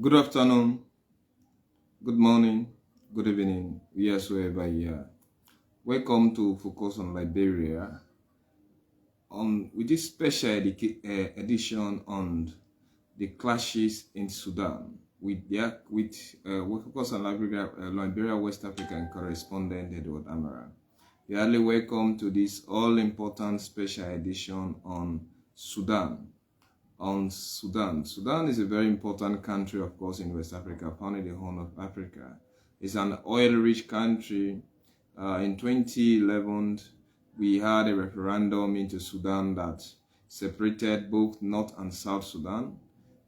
Good afternoon, good morning, good evening, wheresoever you are. Welcome to Focus on Liberia with this special edition on the clashes in Sudan we Focus on Liberia West African correspondent Edward Amara. You're highly welcome to this all-important special edition on Sudan. Sudan is a very important country, of course, in West Africa, found in the Horn of Africa. It's an oil-rich country. In 2011, we had a referendum into Sudan that separated both North and South Sudan.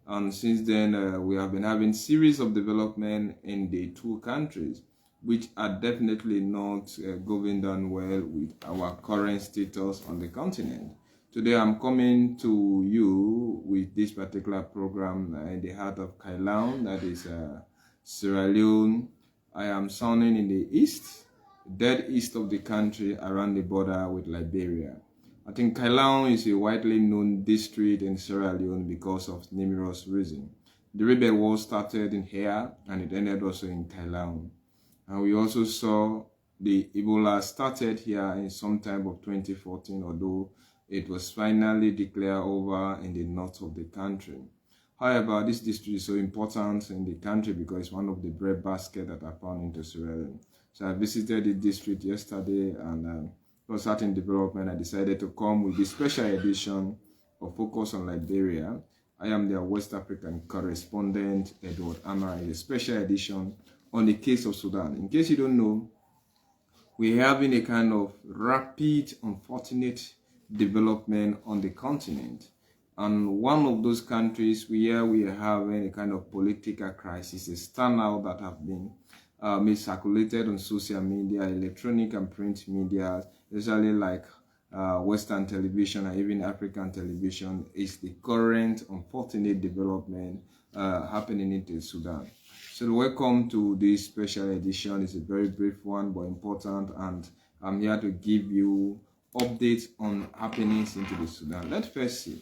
And since then, we have been having series of development in the two countries, which are definitely not going down well with our current status on the continent. Today I'm coming to you with this particular program in the heart of Khartoum, that is Sierra Leone. I am sounding in the east, dead east of the country, around the border with Liberia. I think Khartoum is a widely known district in Sierra Leone because of numerous reasons. The rebel war started in here and it ended also in Khartoum. And we also saw the Ebola started here in some time of 2014, although it was finally declared over in the north of the country. However, this district is so important in the country because it's one of the bread baskets that are found into Sierra Leone. So I visited the district yesterday and for certain development, I decided to come with this special edition of Focus on Liberia. I am their West African correspondent, Edward Amara, in a special edition on the case of Sudan. In case you don't know, we're having a kind of rapid, unfortunate development on the continent, and one of those countries where we are having a kind of political crisis, a standout that have been circulated on social media, electronic and print media, especially like Western television and even African television, is the current unfortunate development happening in Sudan. So welcome to this special edition. It's a very brief one but important, and I'm here to give you updates on happenings into the Sudan. Let's first see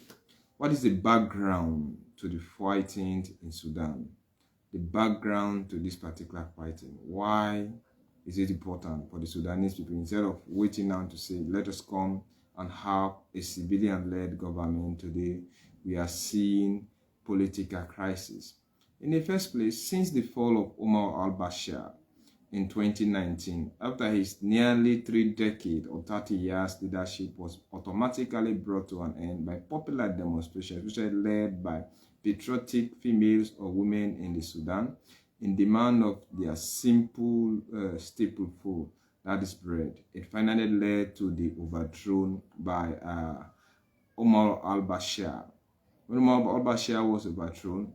what is the background to the fighting in Sudan. The background to this particular fighting. Why is it important for the Sudanese people? Instead of waiting now to say, let us come and have a civilian-led government, today we are seeing political crisis. In the first place, since the fall of Omar al-Bashir in 2019, after his nearly 3 decades or 30 years leadership was automatically brought to an end by popular demonstrations, which are led by patriotic females or women in the Sudan, in demand of their simple staple food, that is bread. It finally led to the overthrow by Omar al-Bashir. When Omar al-Bashir was overthrown,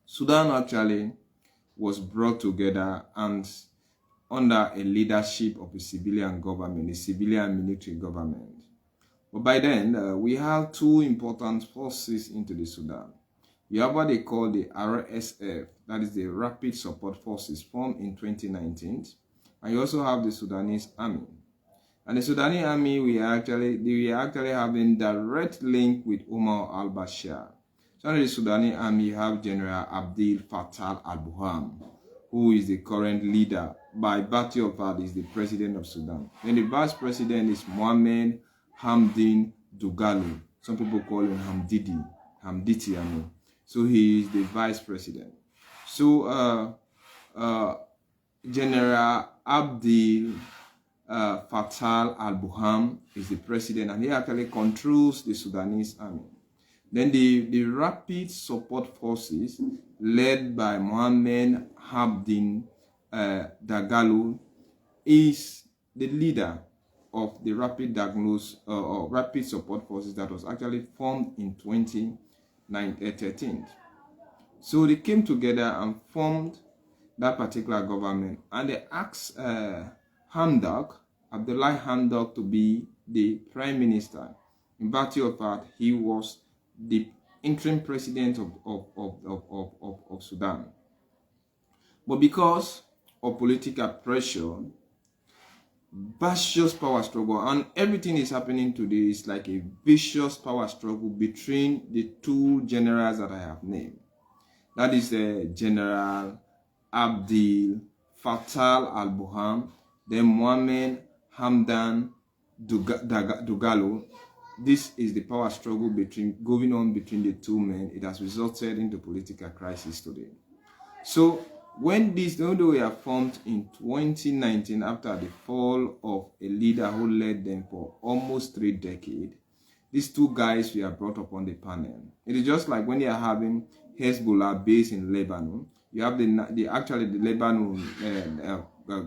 Sudan actually was brought together and under a leadership of a civilian government, a civilian military government. But by then, we have two important forces into the Sudan. You have what they call the RSF, that is the Rapid Support Forces, formed in 2019. And you also have the Sudanese Army. And the Sudanese Army, we are actually having direct link with Omar al-Bashir. So under the Sudanese Army, you have General Abdel Fattah al-Burhan, who is the current leader. By virtue of that, is the president of Sudan. Then the vice president is Mohamed Hamdan Dagalo. Some people call him Hamditi, I mean. So he is the vice president. So General Abdel Fattah al-Burhan is the president, and he actually controls the Sudanese army. Then the Rapid Support Forces, led by Mohamed Hamdan Dagalo, is the leader of the Rapid Support Forces that was actually formed in 2013. So they came together and formed that particular government, and they asked Abdullahi Hamdok to be the prime minister. In virtue of that, he was the interim president of Sudan. But because of political pressure, vicious power struggle, and everything is happening today is like a vicious power struggle between the two generals that I have named. That is General Abdel Fattah al-Burhan, then Mohammed Hamdan Dagalo. This is the power struggle going on between the two men. It has resulted into political crisis today. So when these were formed in 2019 after the fall of a leader who led them for almost 3 decades, these two guys were brought up on the panel. It is just like when you are having Hezbollah based in Lebanon. You have the Lebanon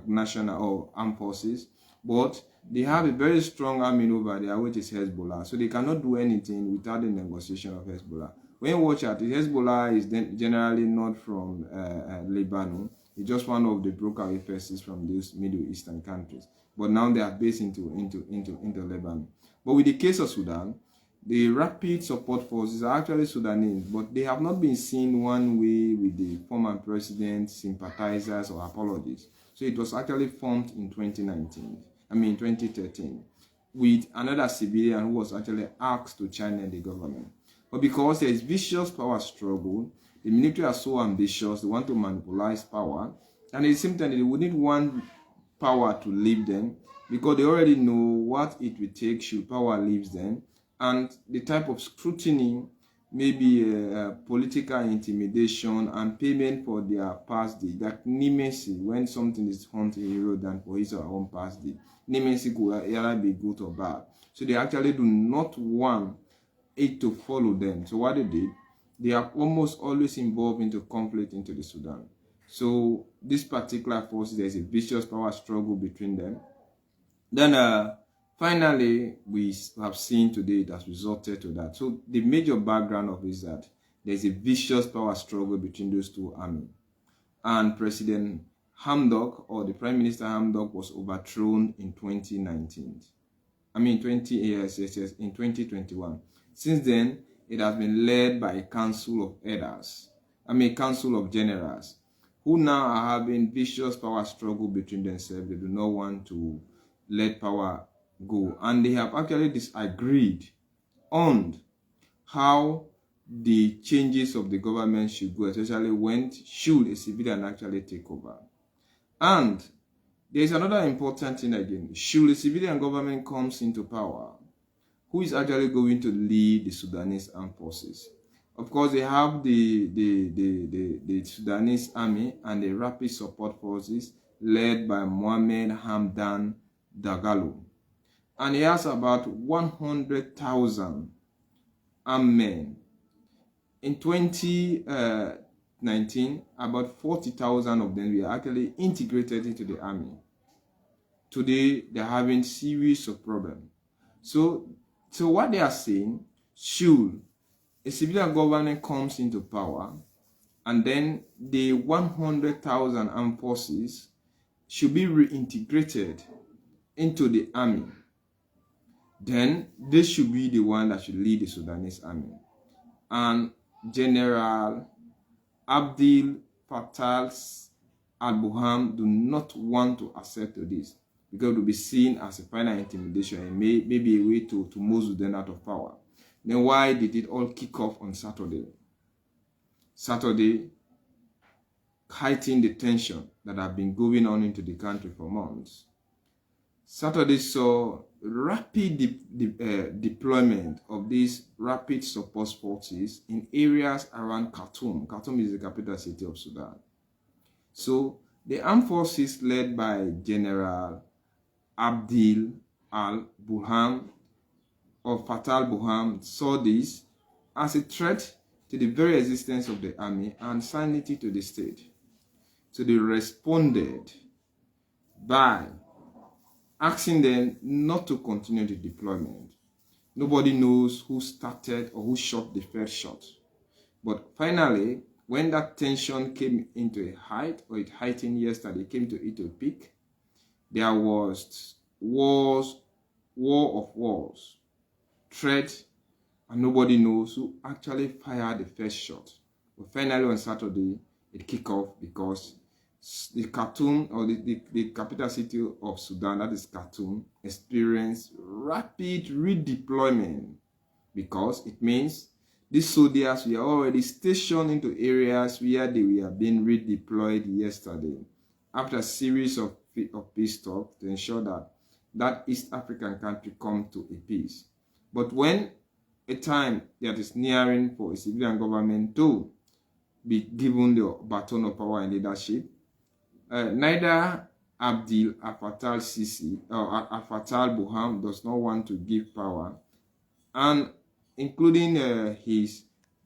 national or armed forces, but they have a very strong army over there, which is Hezbollah. So they cannot do anything without the negotiation of Hezbollah. When you watch at it, Hezbollah is generally not from Lebanon. It's just one of the broken forces from those Middle Eastern countries. But now they are based into Lebanon. But with the case of Sudan, the rapid support forces are actually Sudanese, but they have not been seen one way with the former president, sympathizers, or apologies. So it was actually formed in 2013, with another civilian who was actually asked to channel the government. But because there is vicious power struggle, the military are so ambitious, they want to monopolize power, and at the same time, they would need one power to leave them, because they already know what it will take should power leaves them, and the type of scrutiny, maybe political intimidation and payment for their past deed, like nemesis, when something is haunting a hero than for his or her own past deed. Nemesis could either be good or bad. So they actually do not want it to follow them. So what they did, they are almost always involved into conflict into the Sudan. So this particular force, there is a vicious power struggle between them. Then finally, we have seen today it has resulted to that. So the major background of it is that there's a vicious power struggle between those two armies. And President Hamdok, or the Prime Minister Hamdok, was overthrown in 2019. In 2021. Since then, it has been led by a council of elders, a council of generals, who now are having vicious power struggle between themselves. They do not want to let power go, and they have actually disagreed on how the changes of the government should go, especially when should a civilian actually take over. And there is another important thing again. Should a civilian government comes into power, who is actually going to lead the Sudanese armed forces? Of course, they have the Sudanese army and the rapid support forces led by Mohammed Hamdan Dagalo. And he has about 100,000 armed men. In 2019, about 40,000 of them were actually integrated into the army. Today, they're having series of problems. So what they are saying, should a civilian government comes into power, and then the 100,000 armed forces should be reintegrated into the army, then this should be the one that should lead the Sudanese army. And General Abdel Fattah al-Burhan do not want to accept this, because it will be seen as a final intimidation and maybe a way to muzzle them out of power. Then why did it all kick off on Saturday? Saturday, heightening the tension that have been going on into the country for months. Saturday saw rapid deployment of these rapid support forces in areas around Khartoum. Khartoum is the capital city of Sudan. So the armed forces led by General Abdel al-Burhan or Fattah al-Burhan saw this as a threat to the very existence of the army and sanity to the state. So they responded by asking them not to continue the deployment. Nobody knows who started or who shot the first shot. But finally, when that tension came into a height, or it heightened yesterday, came to it a peak, there was war of wars, threat, and nobody knows who actually fired the first shot. But finally on Saturday, it kicked off because the Khartoum, or the capital city of Sudan, that is Khartoum, experienced rapid redeployment, because it means These soldiers were already stationed into areas where they were being redeployed yesterday after a series of peace talks to ensure that that East African country come to a peace. But when a time that is nearing for a civilian government to be given the baton of power and leadership, neither Abdel Fattah Sisi or Fattah Burhan does not want to give power, and including his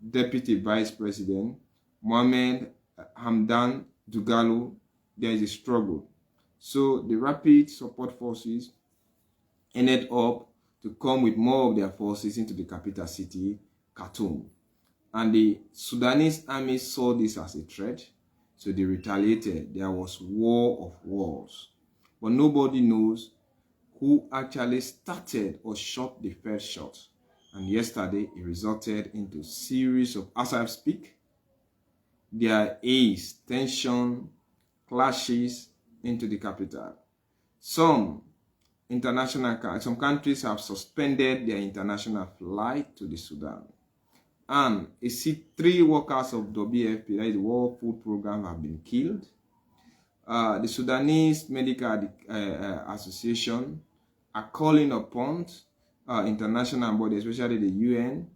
deputy vice president Mohamed Hamdan Dagalo, there is a struggle. So the rapid support forces ended up to come with more of their forces into the capital city, Khartoum. And the Sudanese army saw this as a threat, so they retaliated. There was war of wars. But nobody knows who actually started or shot the first shot. And yesterday, it resulted into a series of, as I speak, there is tension, clashes into the capital. Some countries have suspended their international flight to the Sudan. And I see 3 workers of WFP, that is the World Food Program, have been killed. The Sudanese Medical Association are calling upon international bodies, especially the UN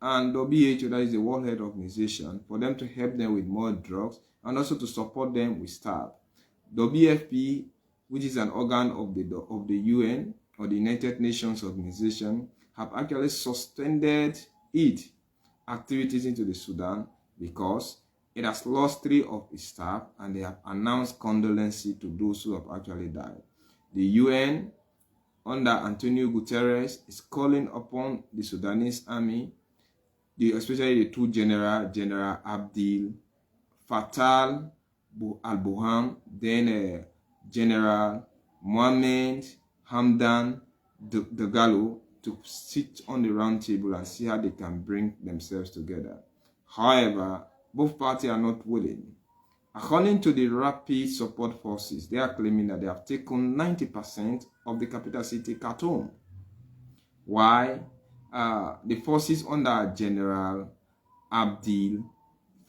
and WHO, that is the World Health Organization, for them to help them with more drugs and also to support them with staff. WFP, which is an organ of the UN or the United Nations Organization, have actually suspended its activities into the Sudan because it has lost 3 of its staff, and they have announced condolences to those who have actually died. The UN, under Antonio Guterres, is calling upon the Sudanese army, especially the 2 generals, General Abdel Fattah al-Burhan, then General Mohamed Hamdan Dagalo, to sit on the round table and see how they can bring themselves together. However, both parties are not willing. According to the Rapid Support Forces, they are claiming that they have taken 90% of the capital city, Khartoum. Why? The forces under General Abdel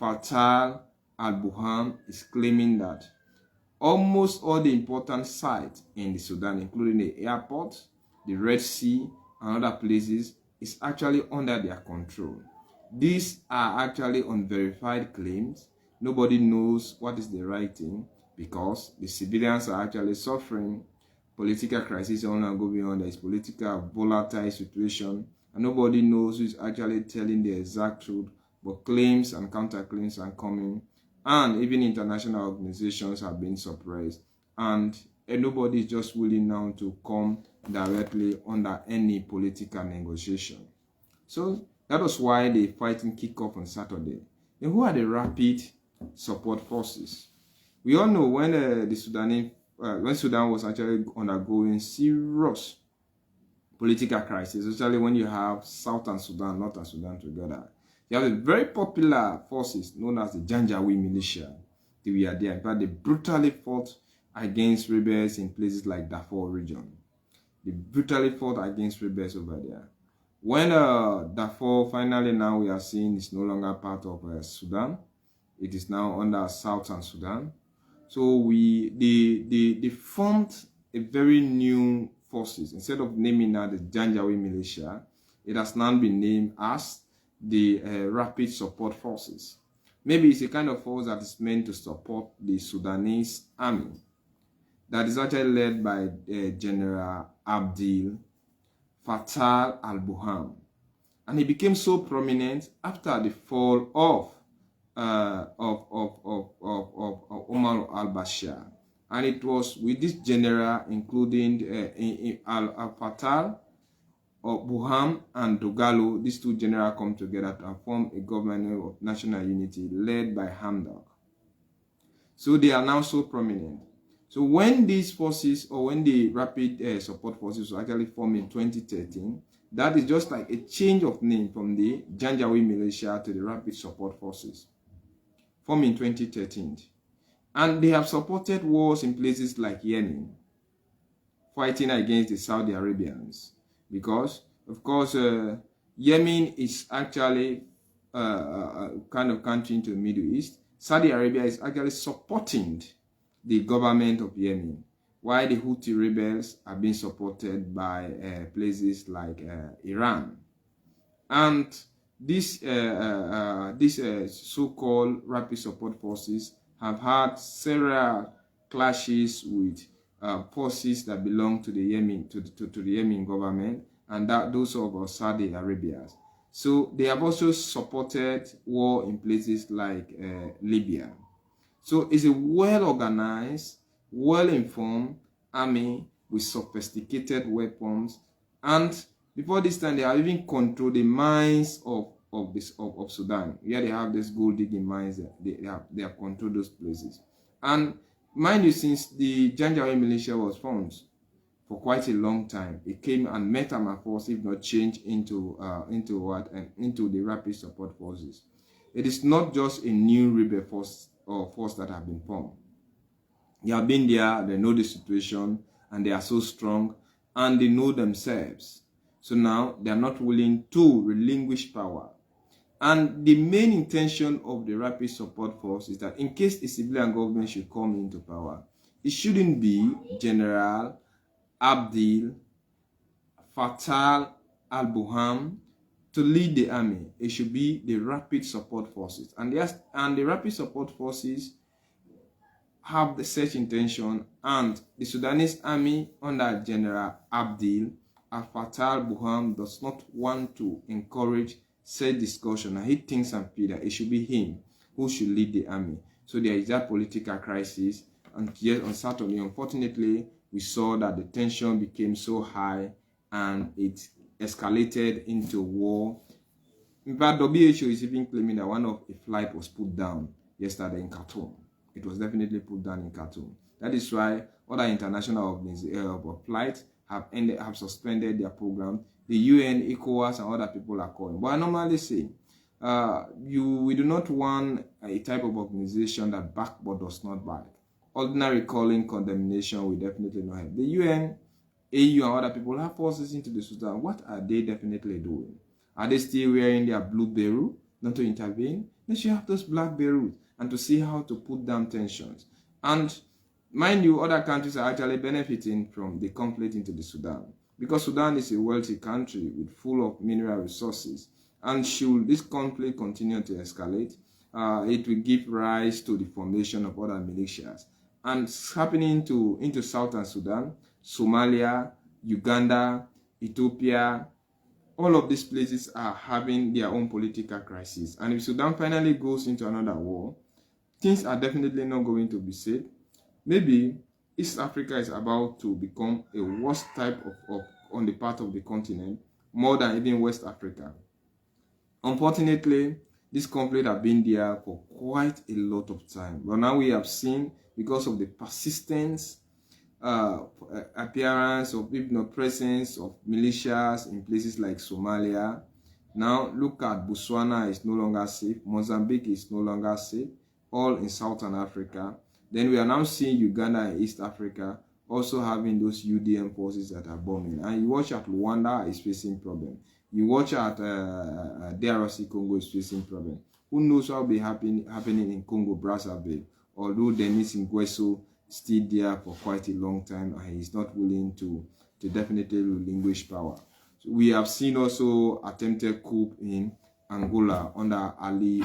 Fattah al-Burhan is claiming that almost all the important sites in the Sudan, including the airport, the Red Sea, and other places, is actually under their control. These are actually unverified claims. Nobody knows what is the right thing because the civilians are actually suffering. Political crisis on going on. There is political volatile situation, and nobody knows who is actually telling the exact truth. But claims and counterclaims are coming, and even international organizations have been suppressed, and nobody is just willing now to come directly under any political negotiation. So that was why the fighting kicked off on Saturday. Then who are the Rapid Support Forces? We all know when when Sudan was actually undergoing serious political crisis, especially when you have Southern Sudan, Northern Sudan together. You have the very popular forces known as the Janjaweed militia. They were there. In fact, they brutally fought against rebels in places like Darfur region. They brutally fought against rebels over there. When Darfur finally now we are seeing is no longer part of Sudan, it is now under Southern Sudan. So they formed a very new forces. Instead of naming that the Janjaweed militia, it has now been named as the Rapid Support Forces. Maybe it's a kind of force that is meant to support the Sudanese army that is actually led by General Abdel Fattah al-Burhan. And he became so prominent after the fall of Omar al-Bashir. And it was with this general, including al-Fattah, Burhan and Dagalo, these 2 generals come together to form a government of national unity led by Hamdok. So they are now so prominent. So when these forces, or when the Rapid Support Forces were actually formed in 2013, that is just like a change of name from the Janjaweed militia to the Rapid Support Forces, formed in 2013. And they have supported wars in places like Yemen, fighting against the Saudi Arabians. Because, of course, Yemen is actually kind of country into the Middle East, Saudi Arabia is actually supporting the government of Yemen, while the Houthi rebels are being supported by places like Iran. And these so-called rapid support forces have had several clashes with forces that belong to the Yemen to the Yemen government, and that those of Saudi Arabia. So they have also supported war in places like Libya. So it's a well-organized, well-informed army with sophisticated weapons, and before this time, they have even controlled the mines of Sudan. Here they have this gold digging mines. They have controlled those places. And mind you, since the Janjaweed militia was formed for quite a long time, it came and metamorphosed, if not changed, into the rapid support forces. It is not just a new rebel force or force that have been formed. They have been there, they know the situation, and they are so strong, and they know themselves. So now they are not willing to relinquish power. And the main intention of the rapid support force is that in case a civilian government should come into power, it shouldn't be General Abdel Fattah al-Burhan to lead the army. It should be the rapid support forces. And the rapid support forces have the such intention, and the Sudanese army under General Abdel Fattah al-Burhan does not want to encourage such discussion, and he thinks and feels that it should be him who should lead the army. So there is that political crisis, and yes, on Saturday, unfortunately, we saw that the tension became so high and it escalated into war. In fact, WHO is even claiming that one of a flight was put down yesterday in Khartoum. It was definitely put down in Khartoum. That is why other international flights have suspended their program. The UN, ECOWAS, and other people are calling. But I normally say, we do not want a type of organization that back but does not back. Ordinary calling condemnation will definitely not help. The UN, AU, and other people have forces into the Sudan. What are they definitely doing? Are they still wearing their blue beret not to intervene? They should have those black berets and to see how to put down tensions. And mind you, other countries are actually benefiting from the conflict into the Sudan, because Sudan is a wealthy country with full of mineral resources. And should this conflict continue to escalate, it will give rise to the formation of other militias. And it's happening into southern Sudan, Somalia, Uganda, Ethiopia. All of these places are having their own political crisis. And if Sudan finally goes into another war, things are definitely not going to be safe. Maybe East Africa is about to become a worse type of on the part of the continent, more than even West Africa. Unfortunately, this conflict has been there for quite a lot of time. But now we have seen, because of the persistence, appearance of, if not presence of militias in places like Somalia. Now look at Botswana is no longer safe. Mozambique is no longer safe. All in Southern Africa. Then we are now seeing Uganda and East Africa also having those UDM forces that are bombing. And you watch at Rwanda is facing problem. You watch at DRC Congo is facing problem. Who knows what will be happening in Congo Brazzaville? Although Denis Nguesso stayed there for quite a long time and he's not willing to definitely relinquish power. So we have seen also attempted coup in Angola under Ali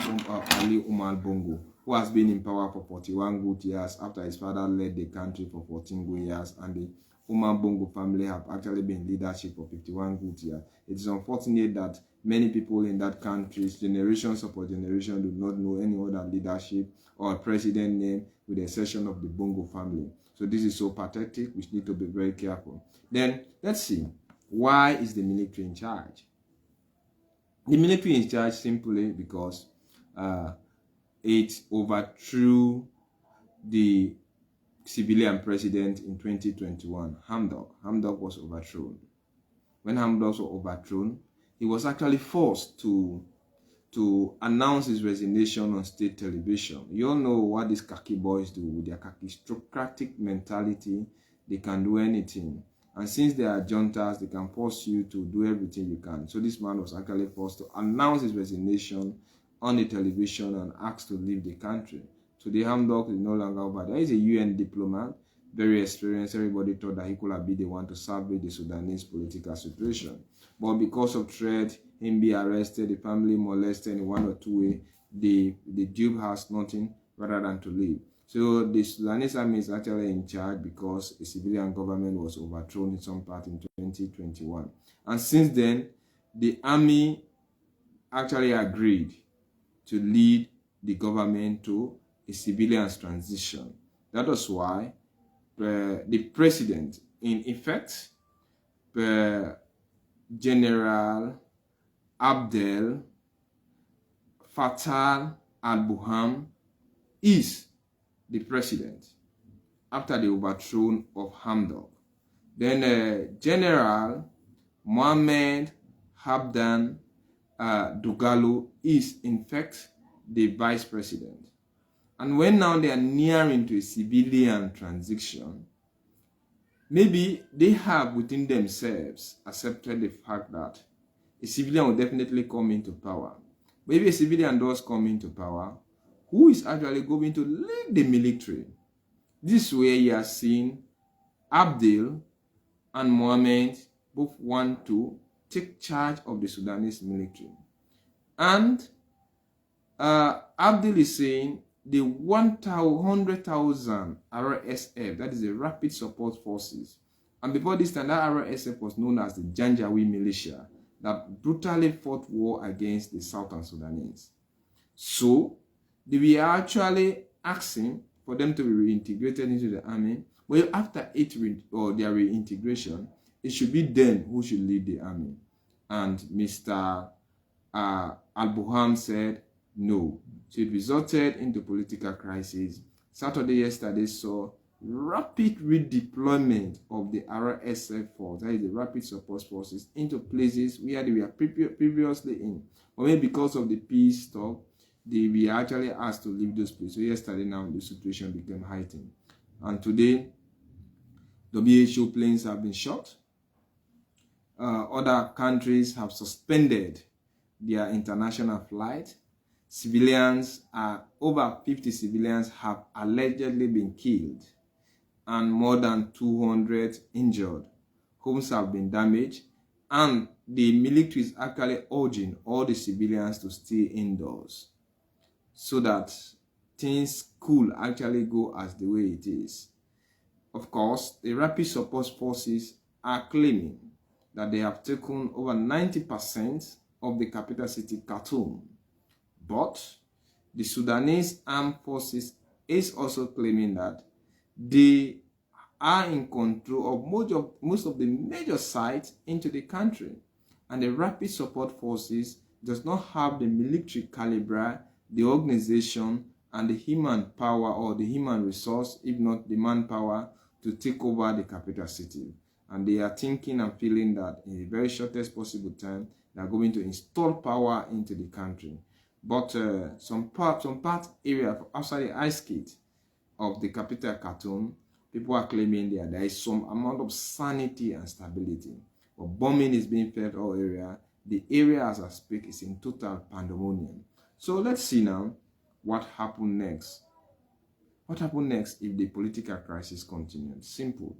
Umar Bongo, who has been in power for 41 good years after his father led the country for 14 good years, and the Umar Bongo family have actually been in leadership for 51 good years. It is unfortunate that many people in that country, generations upon generation, do not know any other leadership or president name with the exception of the Bongo family. So this is so pathetic. We need to be very careful. Then let's see, why is the military in charge? The military is in charge simply because it overthrew the civilian president in 2021, Hamdok. Hamdok was overthrown. When Hamdok was overthrown, he was actually forced to announce his resignation on state television. You all know what these khaki boys do with their khakistocratic mentality. They can do anything. And since they are juntas, they can force you to do everything you can. So this man was actually forced to announce his resignation on the television and asked to leave the country. Today, Hamdok is no longer over there. He's a UN diplomat, very experienced. Everybody thought that he could have been the one to salvage the Sudanese political situation. But because of threat, him be arrested, the family molested in one or two ways, the Duke has nothing rather than to leave. So the Sudanese army is actually in charge because a civilian government was overthrown in some part in 2021. And since then, the army actually agreed to lead the government to a civilian transition. That was why the president, in effect, General Abdel Fattah al-Burhan, is the president after the overthrow of Hamdok. Then General Mohamed Hamdan Dagalo is in fact the vice president. And when now they are nearing to a civilian transition, maybe they have within themselves accepted the fact that a civilian will definitely come into power. But if a civilian does come into power, who is actually going to lead the military? This way you are seeing Abdel and Mohammed both want to take charge of the Sudanese military. And Abdel is saying the 100,000 RSF, that is the Rapid Support Forces. And before this time, that RSF was known as the Janjaweed militia that brutally fought war against the Southern Sudanese. So, they were actually asking for them to be reintegrated into the army. Well, after their reintegration, it should be them who should lead the army. And Mr. Al-Burhan said no. So it resulted into political crisis. Yesterday saw rapid redeployment of the RSF force, that is the Rapid Support Forces, into places where they were previously in. But maybe because of the peace talk, they were actually asked to leave those places. So yesterday now the situation became heightened. And today, WHO planes have been shot. Other countries have suspended their international flight. Civilians, over 50 civilians have allegedly been killed and more than 200 injured. Homes have been damaged, and the military is actually urging all the civilians to stay indoors so that things could actually go as the way it is. Of course, the Rapid Support Forces are claiming that they have taken over 90% of the capital city, Khartoum. But the Sudanese Armed Forces is also claiming that they are in control of most of the major sites into the country. And the Rapid Support Forces does not have the military caliber, the organization, and the human power or the human resource, if not the manpower, to take over the capital city. And they are thinking and feeling that in the very shortest possible time, they are going to install power into the country. But some part area outside the ice skate of the capital Khartoum, people are claiming there is some amount of sanity and stability. But bombing is being felt all area. The area, as I speak, is in total pandemonium. So let's see now what happened next. What happened next if the political crisis continues? Simple.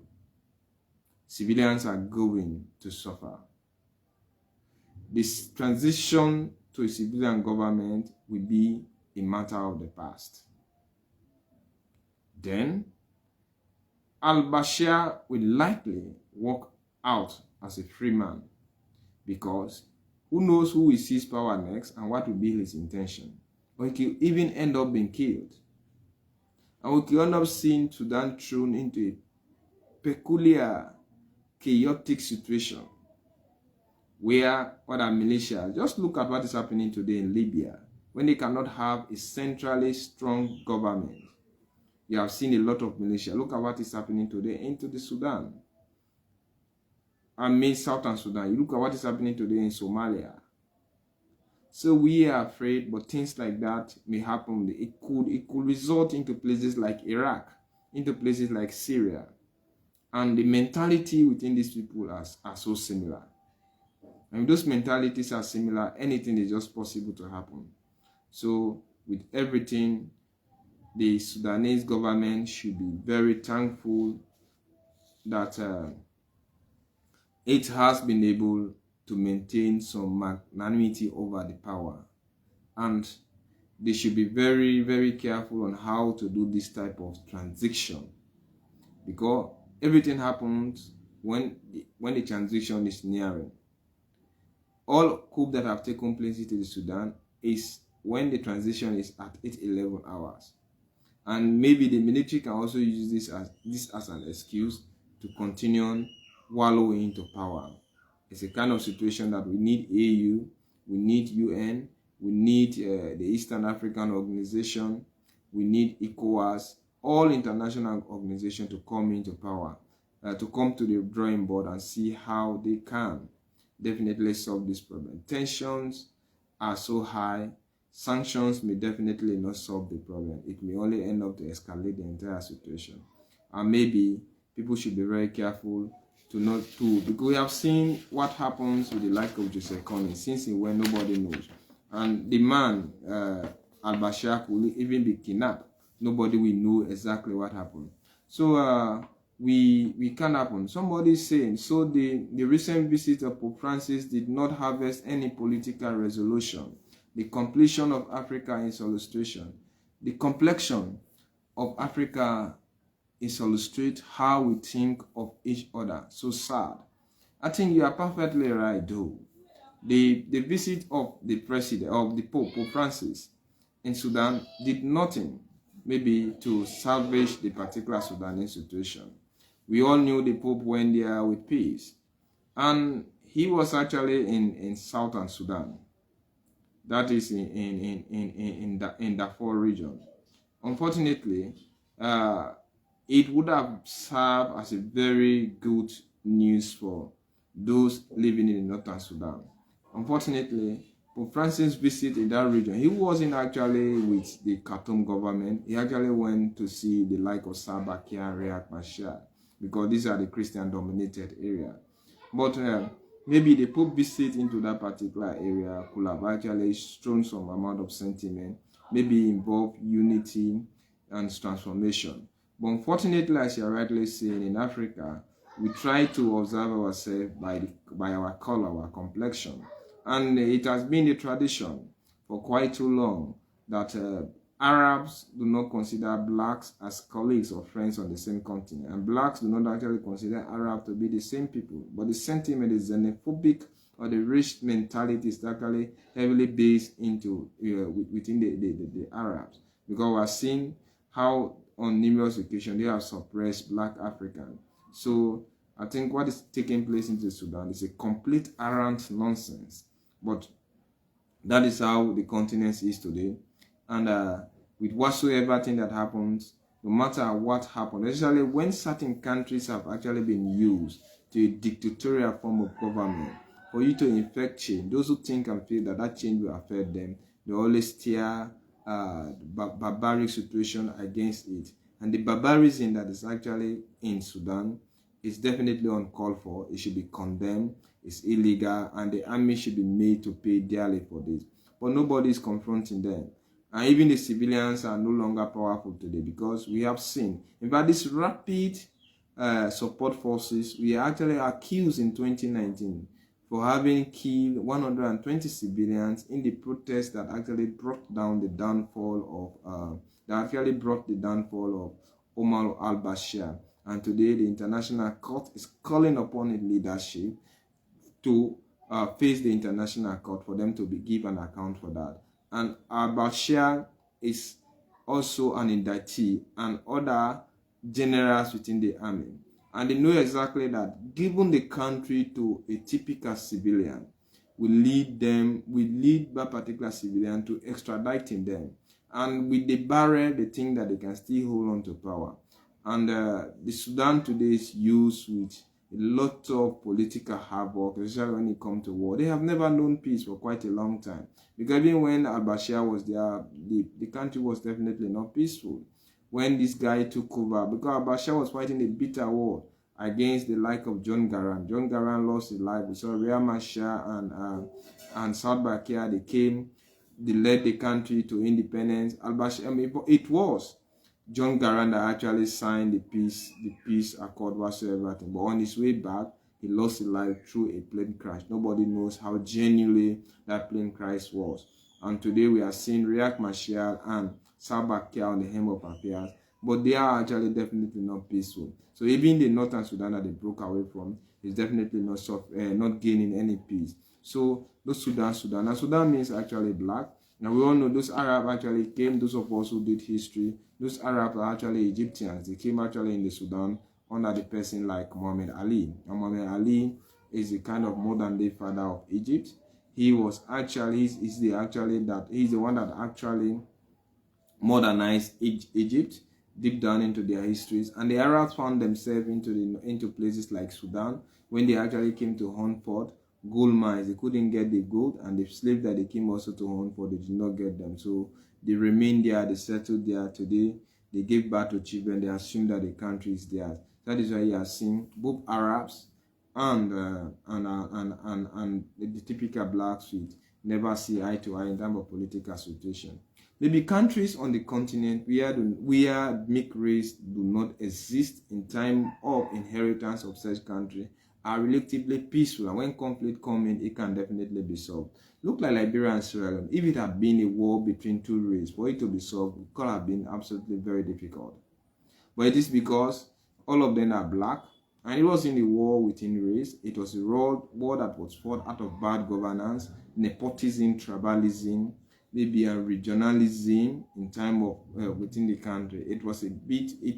Civilians are going to suffer. This transition to a civilian government will be a matter of the past. Then, al-Bashir will likely walk out as a free man, because who knows who will seize power next and what will be his intention. Or he could even end up being killed. And we could end up seeing Sudan thrown into a peculiar, chaotic situation where other militia, just look at what is happening today in Libya, when they cannot have a centrally strong government. You have seen a lot of militia. Look at what is happening today into the Sudan. I mean Southern Sudan. You look at what is happening today in Somalia. So we are afraid, but things like that may happen. It could result into places like Iraq, into places like Syria. And the mentality within these people are so similar. And if those mentalities are similar, anything is just possible to happen. So with everything, the Sudanese government should be very thankful that it has been able to maintain some magnanimity over the power, and they should be very, very careful on how to do this type of transition, because everything happens when the transition is nearing. All coups that have taken place in Sudan is when the transition is at 8-11 hours. And maybe the military can also use this as an excuse to continue on wallowing into power. It's a kind of situation that we need AU, we need UN, we need the Eastern African Organization, we need ECOWAS, all international organizations to come into power, to come to the drawing board and see how they can definitely solve this problem. Tensions are so high, sanctions may definitely not solve the problem. It may only end up to escalate the entire situation. And maybe people should be very careful to not to, because we have seen what happens with the like of Joseph Kony, since he went, nobody knows. And the man, Al-Bashir, will even be kidnapped. Nobody will know exactly what happened. So we can happen. Somebody is saying, so the recent visit of Pope Francis did not harvest any political resolution. The completion of Africa is illustration. The complexion of Africa is illustrate how we think of each other. So sad. I think you are perfectly right, though. The visit of the president, of the Pope Francis in Sudan did nothing, maybe to salvage the particular Sudanese situation. We all knew the Pope went there with peace, and he was actually in southern Sudan. That is in the Darfur region. Unfortunately, it would have served as a very good news for those living in northern Sudan. Unfortunately, Pope Francis' visit in that region, he wasn't actually with the Khartoum government. He actually went to see the like of Salva Kiir and Riek Machar, because these are the Christian-dominated area. But maybe the Pope visit into that particular area could have actually shown some amount of sentiment, maybe involve unity and transformation. But unfortunately, as you're rightly saying, in Africa, we try to observe ourselves by our color, our complexion. And it has been the tradition for quite too long that Arabs do not consider blacks as colleagues or friends on the same continent. And blacks do not actually consider Arabs to be the same people. But the sentiment is xenophobic, or the race mentality is actually heavily based into within the Arabs. Because we are seeing how on numerous occasions they have suppressed black Africans. So I think what is taking place in Sudan is a complete arrant nonsense. But that is how the continent is today. And with whatsoever thing that happens, no matter what happens, especially when certain countries have actually been used to a dictatorial form of government, for you to infect change, those who think and feel that that change will affect them, they always steer barbaric situation against it. And the barbarism that is actually in Sudan is definitely uncalled for. It should be condemned. It's illegal, and the army should be made to pay dearly for this. But nobody is confronting them. And even the civilians are no longer powerful today, because we have seen, in fact, this rapid support forces, we are actually accused in 2019 for having killed 120 civilians in the protest that actually brought down the downfall of Omar al-Bashir. And today the International Court is calling upon its leadership to face the International Court for them to give an account for that. And al-Bashir is also an indictee and other generals within the army. And they know exactly that giving the country to a typical civilian will lead that particular civilian to extraditing them. And with the barrel, they think that they can still hold on to power. And the Sudan today is used with a lot of political havoc, especially when it comes to war. They have never known peace for quite a long time. Because even when al-Bashir was there, the country was definitely not peaceful. When this guy took over, because al-Bashir was fighting a bitter war against the like of John Garang. John Garang lost his life. We saw Riek Machar and Salva Kiir, they came they led the country to independence. It was John Garang that actually signed the peace accord whatsoever. But on his way back, he lost his life through a plane crash. Nobody knows how genuinely that plane crash was. And today we are seeing Riek Machar and Salva Kiir on the hem of affairs, but they are actually definitely not peaceful. So even the northern Sudan that they broke away from is definitely not gaining any peace. So those Sudan, and Sudan means actually black. Now we all know those Arabs actually came, those of us who did history, those Arabs are actually Egyptians. They came actually in the Sudan under the person like Muhammad Ali. And Muhammad Ali is the kind of modern day father of Egypt. He was actually, he's the one that actually modernized Egypt deep down into their histories. And the Arabs found themselves into places like Sudan when they actually came to hunt for gold mines. They couldn't get the gold, and the slaves that they came also to hunt for, they did not get them. So they remained there, they settled there. Today they gave birth to children, they assume that the country is theirs. That is why you are seeing both Arabs and the typical black suit never see eye to eye in terms of political situation. Maybe countries on the continent where mixed race do not exist in time of inheritance of such country are relatively peaceful, and when conflict comes in, it can definitely be solved. Look like Liberia and Sierra Leone. If it had been a war between two races, for it to be solved, it could have been absolutely very difficult. But it is because all of them are black, and it wasn't a war within race. It was a war that was fought out of bad governance, nepotism, tribalism, maybe a regionalism in time of within the country. It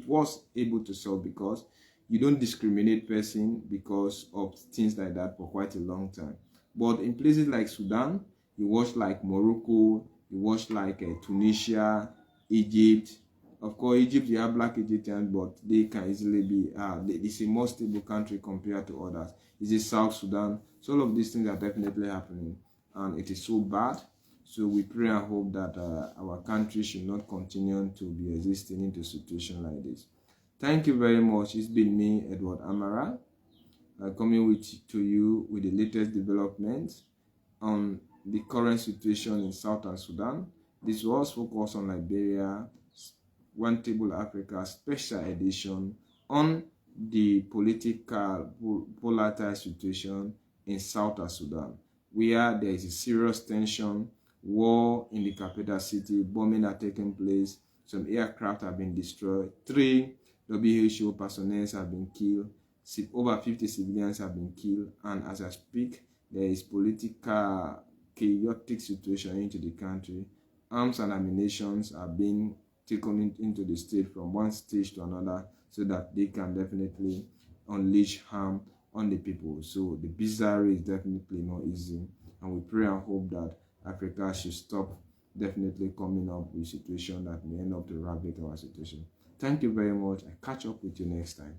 was able to solve because you don't discriminate person because of things like that for quite a long time. But in places like Sudan, you watch like Morocco, you watch like Tunisia, Egypt. Of course, Egypt, you have black Egyptians, but they can easily be, it's a more stable country compared to others. It's a South Sudan. So all of these things are definitely happening, and it is so bad. So we pray and hope that our country should not continue to be existing into a situation like this. Thank you very much. It's been me, Edward Amara, coming to you with the latest developments on the current situation in Southern Sudan. This was focused on Liberia, One Table Africa special edition on the political volatile situation in Southern Sudan, where there is a serious tension, war in the capital city, bombing are taking place, some aircraft have been destroyed, 3 WHO personnel have been killed, over 50 civilians have been killed, and as I speak, there is political chaotic situation into the country. Arms and ammunition are being taken into the state from one stage to another so that they can definitely unleash harm on the people. So the bizarre is definitely not easy, and we pray and hope that Africa should stop definitely coming up with a situation that may end up to ravage our situation. Thank you very much. I catch up with you next time.